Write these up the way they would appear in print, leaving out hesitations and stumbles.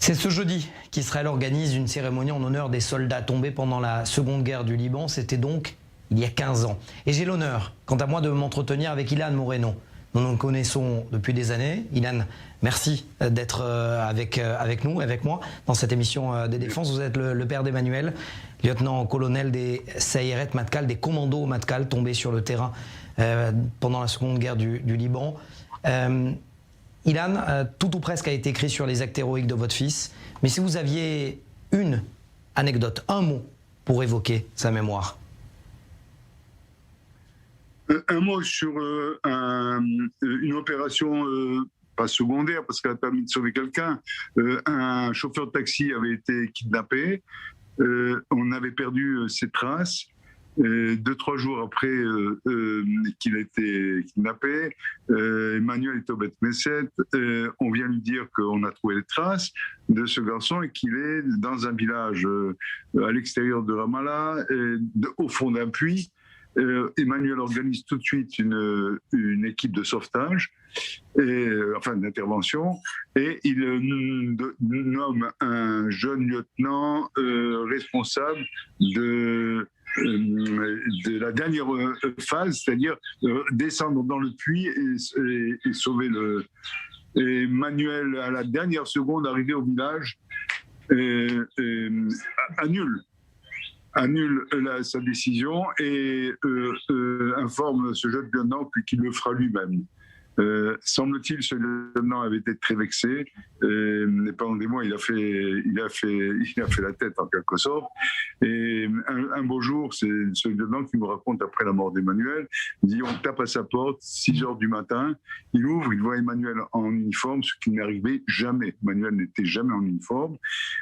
C'est ce jeudi qu'Israël organise une cérémonie en honneur des soldats tombés pendant la Seconde Guerre du Liban. C'était donc il y a 15 ans. Et j'ai l'honneur, quant à moi, de m'entretenir avec Ilan Moreno. Nous nous connaissons depuis des années. Ilan, merci d'être avec nous, avec moi, dans cette émission des Défenses. Vous êtes le père d'Emmanuel, lieutenant-colonel des Sayeret Matkal, des commandos Matkal tombés sur le terrain pendant la Seconde Guerre du Liban. Ilan, tout ou presque a été écrit sur les actes héroïques de votre fils. Mais si vous aviez une anecdote, un mot pour évoquer sa mémoire. Un mot sur une opération pas secondaire parce qu'elle a permis de sauver quelqu'un. Un chauffeur de taxi avait été kidnappé. On avait perdu ses traces. 2-3 jours après qu'il a été kidnappé, Emmanuel est au Beth Knesset. On vient lui dire qu'on a trouvé les traces de ce garçon et qu'il est dans un village à l'extérieur de Ramallah, au fond d'un puits. Emmanuel organise tout de suite une équipe de sauvetage, d'intervention, et il nomme un jeune lieutenant responsable de la dernière phase, c'est-à-dire descendre dans le puits et sauver et Emmanuel, à la dernière seconde, arrivé au village, annule sa décision et informe ce jeune lieutenant qu'il le fera lui-même. Semble-t-il, ce lieutenant avait été très vexé. Et pendant des mois, il a fait la tête en quelque sorte. Et un beau jour, c'est ce lieutenant qui me raconte après la mort d'Emmanuel. Il dit, on tape à sa porte, 6 heures du matin. Il ouvre, il voit Emmanuel en uniforme, ce qui n'arrivait jamais. Emmanuel n'était jamais en uniforme.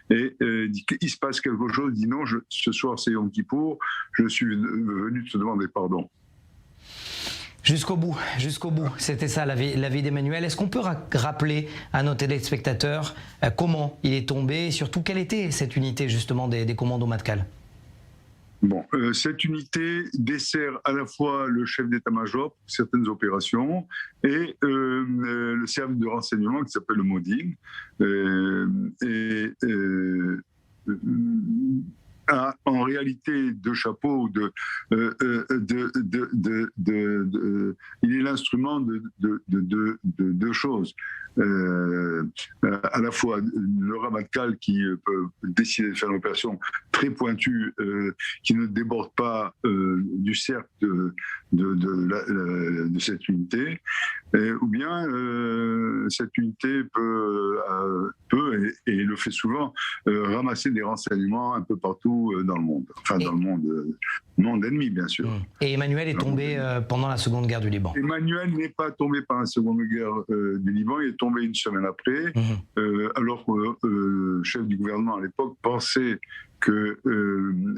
Et il dit qu'il se passe quelque chose. Il dit non, ce soir c'est Yom Kippour, je suis venu te demander pardon. Jusqu'au bout. C'était ça la vie d'Emmanuel. Est-ce qu'on peut rappeler à nos téléspectateurs comment il est tombé et surtout quelle était cette unité justement des commandos Matkal? Bon, cette unité dessert à la fois le chef d'état-major pour certaines opérations et le service de renseignement qui s'appelle le Modin. A en réalité deux chapeaux, il est l'instrument de deux choses. À la fois le Ramatkal qui peut décider de faire une opération très pointue qui ne déborde pas du cercle de cette unité, ou bien cette unité peut et le fait souvent ramasser des renseignements un peu partout dans le monde, dans le monde ennemi bien sûr. Et Emmanuel est tombé pendant la Seconde Guerre du Liban. Emmanuel n'est pas tombé pendant la Seconde Guerre du Liban, il est tombé une semaine après, alors que le chef du gouvernement à l'époque pensait que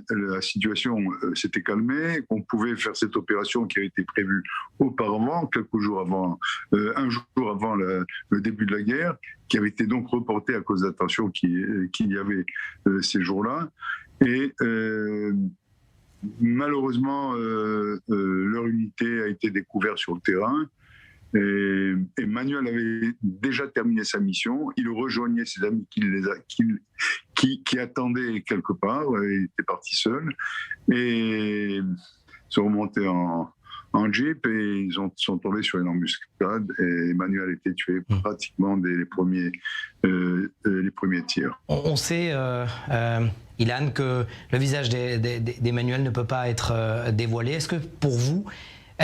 la situation s'était calmée, qu'on pouvait faire cette opération qui avait été prévue auparavant, quelques jours avant, un jour avant le début de la guerre, qui avait été donc reportée à cause de la tension qu'il y avait ces jours-là. Et malheureusement, leur unité a été découverte sur le terrain. Et Emmanuel avait déjà terminé sa mission. Il rejoignait ses amis qui attendaient quelque part. Il était parti seul. Et ils sont remontés en jeep et ils sont tombés sur une embuscade. Et Emmanuel a été tué pratiquement dès les premiers tirs. On sait, Ilan, que le visage d'Emmanuel ne peut pas être dévoilé. Est-ce que pour vous,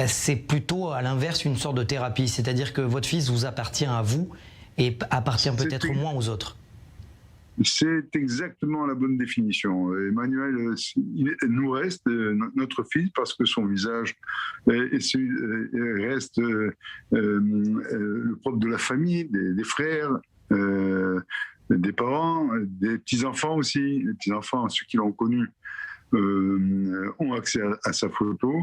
c'est plutôt à l'inverse une sorte de thérapie, c'est-à-dire que votre fils vous appartient à vous et appartient peut-être moins aux autres? C'est exactement la bonne définition. Emmanuel nous reste notre fils parce que son visage reste le propre de la famille, des frères, des parents, des petits-enfants aussi. Les petits-enfants, ceux qui l'ont connu, ont accès à sa photo.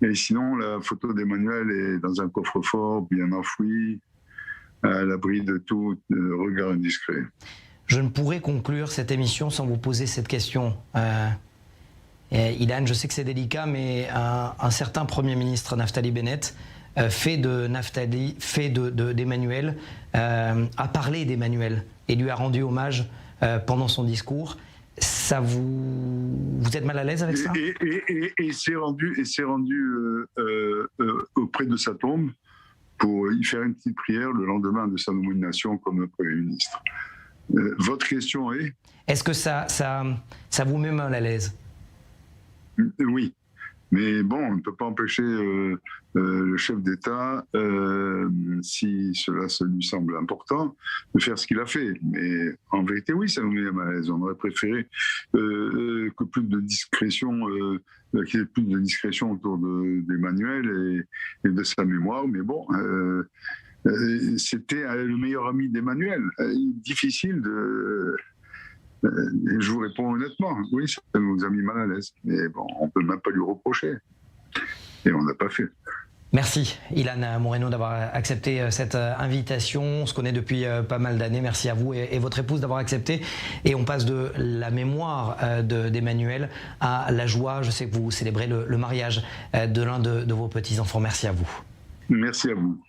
Et sinon, la photo d'Emmanuel est dans un coffre-fort, bien enfoui, à l'abri de tout regard indiscret. Je ne pourrais conclure cette émission sans vous poser cette question. Ilan, je sais que c'est délicat, mais un certain Premier ministre, Naftali Bennett, fait de Naftali, fait d'Emmanuel, a parlé d'Emmanuel et lui a rendu hommage pendant son discours. Vous êtes mal à l'aise avec ça? Et s'est rendu auprès de sa tombe pour y faire une petite prière le lendemain de sa nomination comme Premier ministre. Votre question est? Est-ce que ça vous met mal à l'aise? Oui. Mais bon, on ne peut pas empêcher le chef d'État, si cela lui semble important, de faire ce qu'il a fait. Mais en vérité, oui, ça nous met mal à l'aise. On aurait préféré que plus de discrétion, qu'il y ait plus de discrétion autour d'Emmanuel et de sa mémoire. Mais bon, c'était le meilleur ami d'Emmanuel. Difficile de... Je vous réponds honnêtement, oui, ça nous a mis mal à l'aise. Mais bon, on ne peut même pas lui reprocher. Et on n'a pas fait. Merci Ilan Moreno d'avoir accepté cette invitation. On se connaît depuis pas mal d'années. Merci à vous et votre épouse d'avoir accepté. Et on passe de la mémoire d'Emmanuel à la joie. Je sais que vous célébrez le mariage de l'un de vos petits-enfants. Merci à vous. Merci à vous.